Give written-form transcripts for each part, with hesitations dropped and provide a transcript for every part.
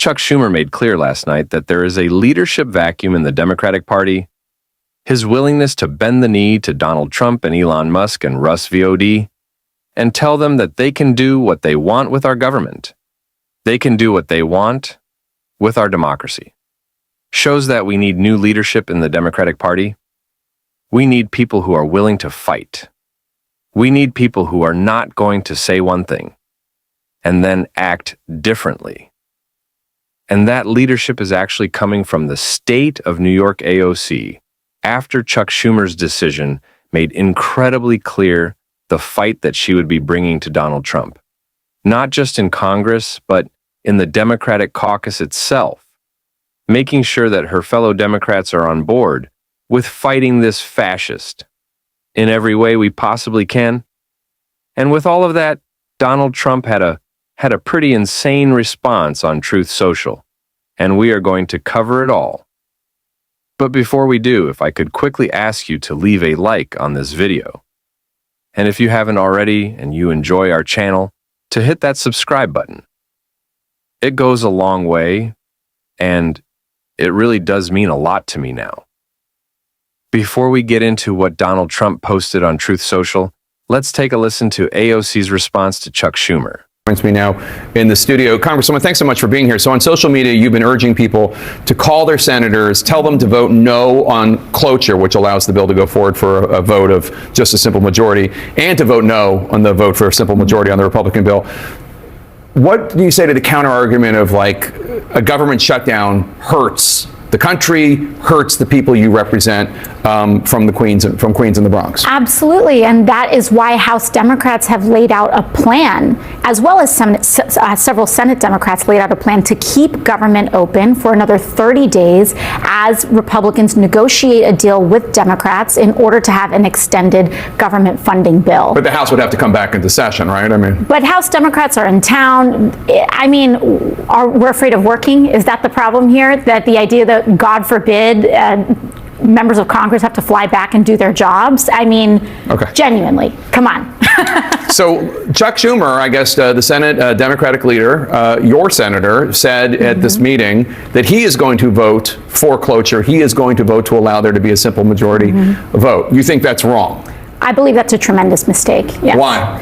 Chuck Schumer made clear last night that there is a leadership vacuum in the Democratic Party. His willingness to bend the knee to Donald Trump and Elon Musk and Russ VOD and tell them that they can do what they want with our government. They can do what they want with our democracy. Shows that we need new leadership in the Democratic Party. We need people who are willing to fight. We need people who are not going to say one thing and then act differently. And that leadership is actually coming from the state of New York AOC after Chuck Schumer's decision made incredibly clear the fight that she would be bringing to Donald Trump, not just in Congress, but in the Democratic caucus itself, making sure that her fellow Democrats are on board with fighting this fascist in every way we possibly can. And with all of that, Donald Trump had a pretty insane response on Truth Social, and we are going to cover it all. But before we do, if I could quickly ask you to leave a like on this video. And if you haven't already and you enjoy our channel, to hit that subscribe button. It goes a long way, and it really does mean a lot to me now. Before we get into what Donald Trump posted on Truth Social, let's take a listen to AOC's response to Chuck Schumer. Joins me now in the studio. Congresswoman, thanks so much for being here. So on social media, you've been urging people to call their senators, tell them to vote no on cloture, which allows the bill to go forward for a vote of just a simple majority, and to vote no on the vote for a simple majority on the Republican bill. What do you say to the counter argument of, like, a government shutdown hurts the country, hurts the people you represent from Queens and the Bronx? Absolutely, and that is why House Democrats have laid out a plan, as well as several Senate Democrats laid out a plan to keep government open for another 30 days as Republicans negotiate a deal with Democrats in order to have an extended government funding bill. But the House would have to come back into session, right? I mean, but House Democrats are in town. I mean, we're afraid of working. Is that the problem here? That the idea that, God forbid, members of Congress have to fly back and do their jobs? I mean, okay. Genuinely, come on. So Chuck Schumer, I guess the Senate Democratic leader, your senator, said at this meeting that he is going to vote for cloture. He is going to vote to allow there to be a simple majority vote. You think that's wrong? I believe that's a tremendous mistake. Yes. Why?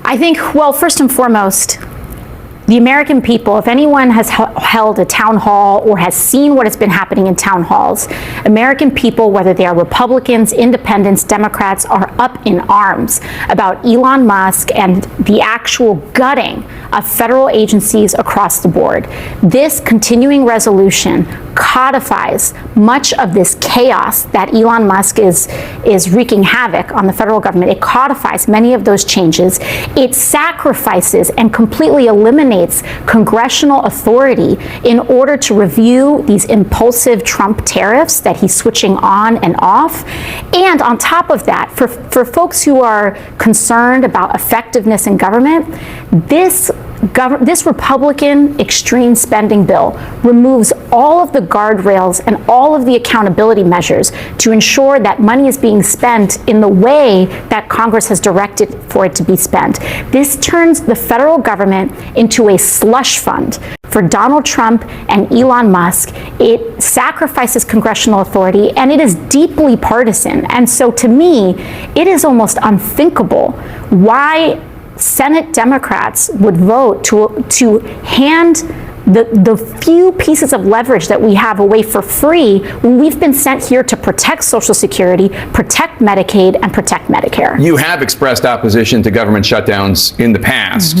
I think, well, first and foremost, the American people, if anyone has held a town hall or has seen what has been happening in town halls, American people, whether they are Republicans, independents, Democrats, are up in arms about Elon Musk and the actual gutting of federal agencies across the board. This continuing resolution codifies much of this chaos that Elon Musk is wreaking havoc on the federal government. It codifies many of those changes. It sacrifices and completely eliminates congressional authority in order to review these impulsive Trump tariffs that he's switching on and off. And on top of that, for folks who are concerned about effectiveness in government, this Republican extreme spending bill removes all of the guardrails and all of the accountability measures to ensure that money is being spent in the way that Congress has directed for it to be spent. This turns the federal government into a slush fund for Donald Trump and Elon Musk. It sacrifices congressional authority, and it is deeply partisan. And so to me, it is almost unthinkable why Senate Democrats would vote to hand the few pieces of leverage that we have away for free when we've been sent here to protect Social Security, protect Medicaid, and protect Medicare. You have expressed opposition to government shutdowns in the past.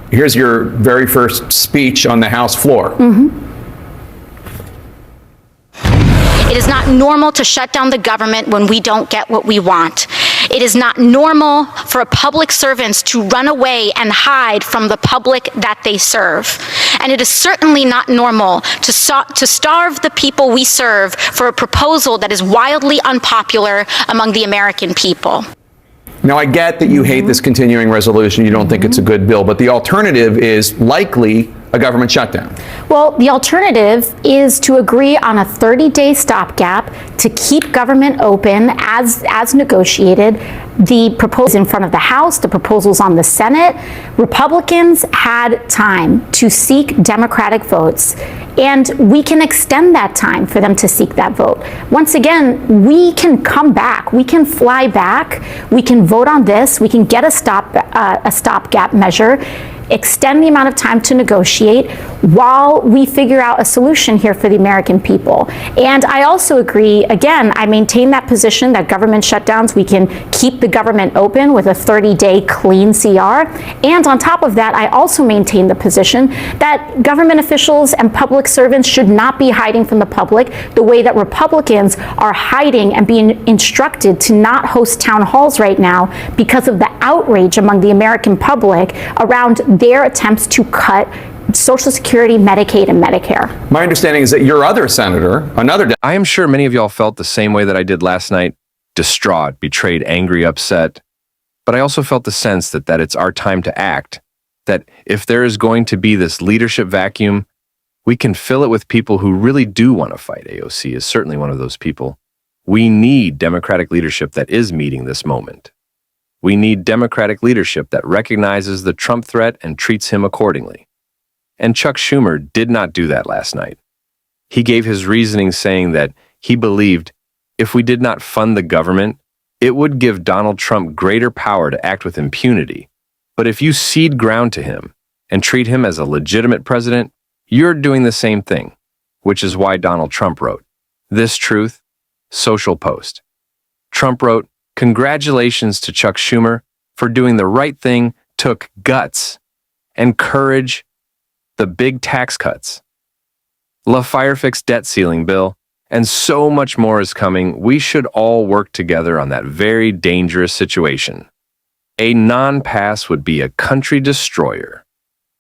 Here's your very first speech on the House floor. It is not normal to shut down the government when we don't get what we want. It is not normal for public servants to run away and hide from the public that they serve. And it is certainly not normal to starve the people we serve for a proposal that is wildly unpopular among the American people. Now, I get that you hate this continuing resolution. You don't think it's a good bill, but the alternative is likely a government shutdown? Well, the alternative is to agree on a 30-day stopgap to keep government open as negotiated. The proposals in front of the House, the proposals on the Senate, Republicans had time to seek Democratic votes, and we can extend that time for them to seek that vote. Once again, we can come back, we can fly back, we can vote on this, we can get a stopgap measure, extend the amount of time to negotiate while we figure out a solution here for the American people. And I also agree, again, I maintain that position that government shutdowns, we can keep the government open with a 30-day clean CR. And on top of that, I also maintain the position that government officials and public servants should not be hiding from the public the way that Republicans are hiding and being instructed to not host town halls right now because of the outrage among the American public around their attempts to cut Social Security, Medicaid, and Medicare. My understanding is that your other senator, I am sure many of y'all felt the same way that I did last night, distraught, betrayed, angry, upset. But I also felt the sense that it's our time to act, that if there is going to be this leadership vacuum, we can fill it with people who really do want to fight. AOC is certainly one of those people. We need Democratic leadership that is meeting this moment. We need Democratic leadership that recognizes the Trump threat and treats him accordingly. And Chuck Schumer did not do that last night. He gave his reasoning saying that he believed if we did not fund the government, it would give Donald Trump greater power to act with impunity. But if you cede ground to him and treat him as a legitimate president, you're doing the same thing, which is why Donald Trump wrote, "This truth, social post." Trump wrote, "Congratulations to Chuck Schumer for doing the right thing, took guts and courage, the big tax cuts, the Firefix debt ceiling bill, and so much more is coming. We should all work together on that very dangerous situation. A non-pass would be a country destroyer.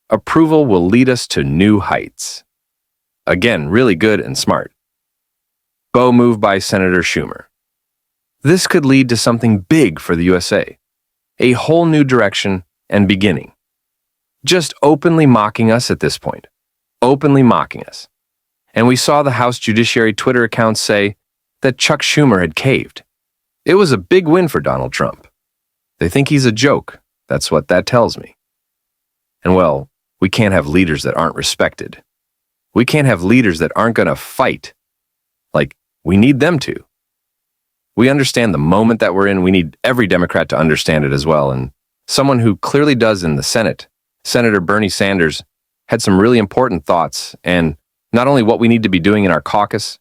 Approval will lead us to new heights." Again, really good and smart. Bold move by Senator Schumer. This could lead to something big for the USA, a whole new direction and beginning. Just openly mocking us at this point, openly mocking us. And we saw the House Judiciary Twitter account say that Chuck Schumer had caved. It was a big win for Donald Trump. They think he's a joke. That's what that tells me. And well, we can't have leaders that aren't respected. We can't have leaders that aren't going to fight. Like, we need them to. We understand the moment that we're in. We need every Democrat to understand it as well. And someone who clearly does in the Senate, Senator Bernie Sanders, had some really important thoughts, and not only what we need to be doing in our caucus,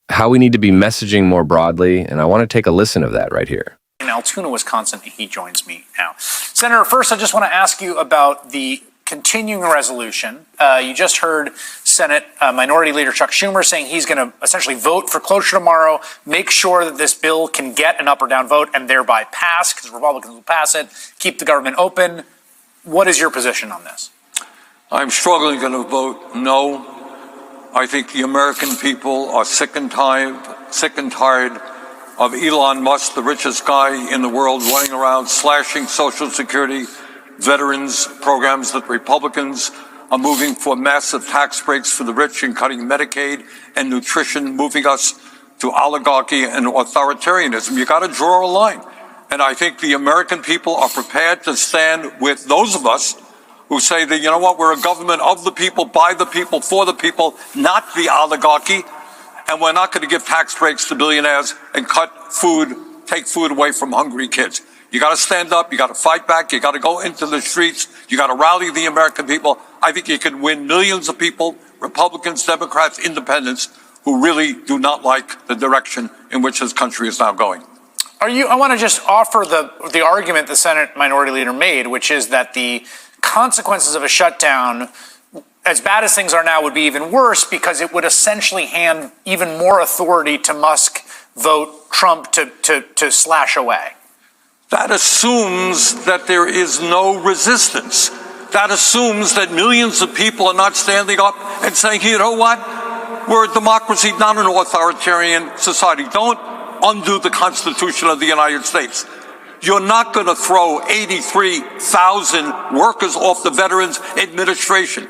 how we need to be messaging more broadly. And I want to take a listen of that right here. In Altoona, Wisconsin, he joins me now. Senator, first, I just want to ask you about the continuing resolution. You just heard Senate Minority Leader Chuck Schumer saying he's going to essentially vote for cloture tomorrow, make sure that this bill can get an up or down vote and thereby pass, because Republicans will pass it, keep the government open. What is your position on this? I'm strongly going to vote no. I think the American people are sick and tired of Elon Musk, the richest guy in the world, running around slashing Social Security, veterans programs that Republicans are moving for massive tax breaks for the rich and cutting Medicaid and nutrition, moving us to oligarchy and authoritarianism. You got to draw a line. And I think the American people are prepared to stand with those of us who say that, you know what, we're a government of the people, by the people, for the people, not the oligarchy. And we're not going to give tax breaks to billionaires and take food away from hungry kids. You got to stand up. You got to fight back. You got to go into the streets. You got to rally the American people. I think you can win millions of people, Republicans, Democrats, independents, who really do not like the direction in which this country is now going. I want to just offer the argument the Senate Minority Leader made, which is that the consequences of a shutdown, as bad as things are now, would be even worse because it would essentially hand even more authority to Musk, vote Trump to slash away. That assumes that there is no resistance. That assumes that millions of people are not standing up and saying, you know what, we're a democracy, not an authoritarian society. Don't undo the Constitution of the United States. You're not going to throw 83,000 workers off the Veterans Administration.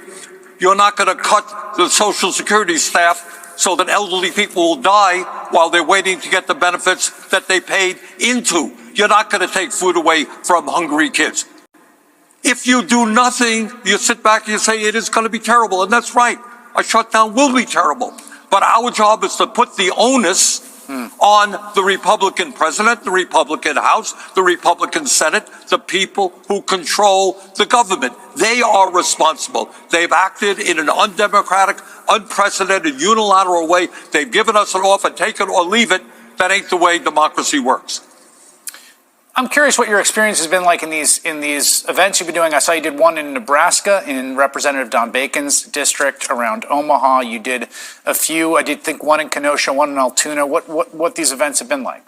you're not going to cut the Social Security staff so that elderly people will die while they're waiting to get the benefits that they paid into. You're not going to take food away from hungry kids. If you do nothing, you sit back and you say it is going to be terrible. And that's right. A shutdown will be terrible. But our job is to put the onus on the Republican president, the Republican House, the Republican Senate, the people who control the government. They are responsible. They've acted in an undemocratic, unprecedented, unilateral way. They've given us an offer, take it or leave it. That ain't the way democracy works. I'm curious what your experience has been like in these events you've been doing. I saw you did one in Nebraska in Representative Don Bacon's district around Omaha. You did a few. I did think one in Kenosha, one in Altoona. What these events have been like?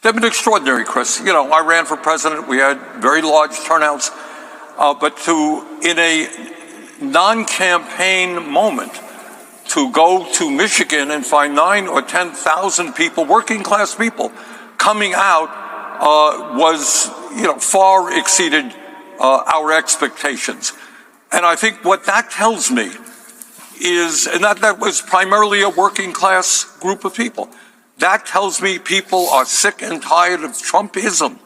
They've been extraordinary, Chris. You know, I ran for president. We had very large turnouts. But in a non-campaign moment, to go to Michigan and find 9,000 or 10,000 people, working class people, coming out was, far exceeded our expectations. And I think what that tells me is, and that was primarily a working class group of people, that tells me people are sick and tired of Trumpism.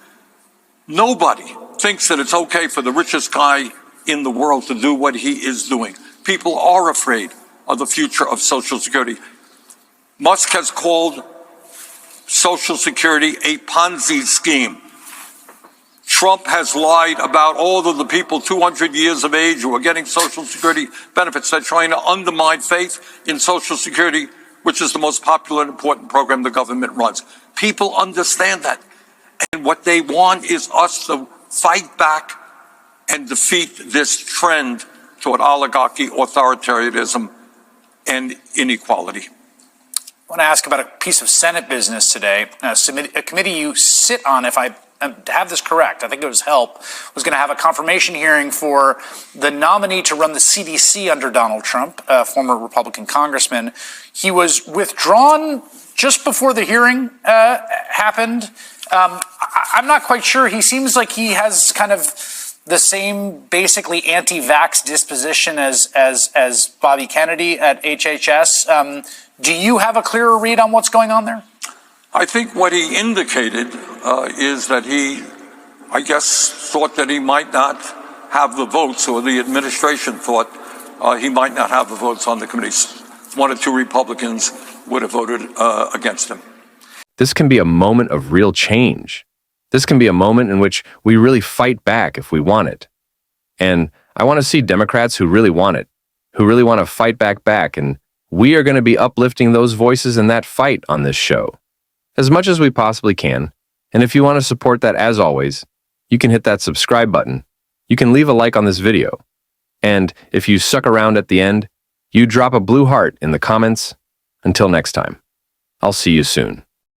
Nobody thinks that it's okay for the richest guy in the world to do what he is doing. People are afraid of the future of Social Security. Musk has called Social Security a Ponzi scheme. Trump has lied about all of the people 200 years of age who are getting Social Security benefits. They're trying to undermine faith in Social Security, which is the most popular and important program the government runs. People understand that. And what they want is us to fight back and defeat this trend toward oligarchy, authoritarianism, and inequality. I want to ask about a piece of Senate business today. A committee you sit on, if I have this correct, I think it was HELP, was going to have a confirmation hearing for the nominee to run the CDC under Donald Trump, a former Republican congressman. He was withdrawn just before the hearing happened. I'm not quite sure. He seems like he has kind of the same basically anti-vax disposition as Bobby Kennedy at HHS. Do you have a clearer read on what's going on there? I think what he indicated is that he, I guess, thought that he might not have the votes, or the administration thought he might not have the votes on the committees. One or two Republicans would have voted against him. This can be a moment of real change. This can be a moment in which we really fight back if we want it. And I want to see Democrats who really want it, who really want to fight back, and we are going to be uplifting those voices in that fight on this show as much as we possibly can. And if you want to support that, as always, you can hit that subscribe button. You can leave a like on this video. And if you suck around at the end, you drop a blue heart in the comments. Until next time, I'll see you soon.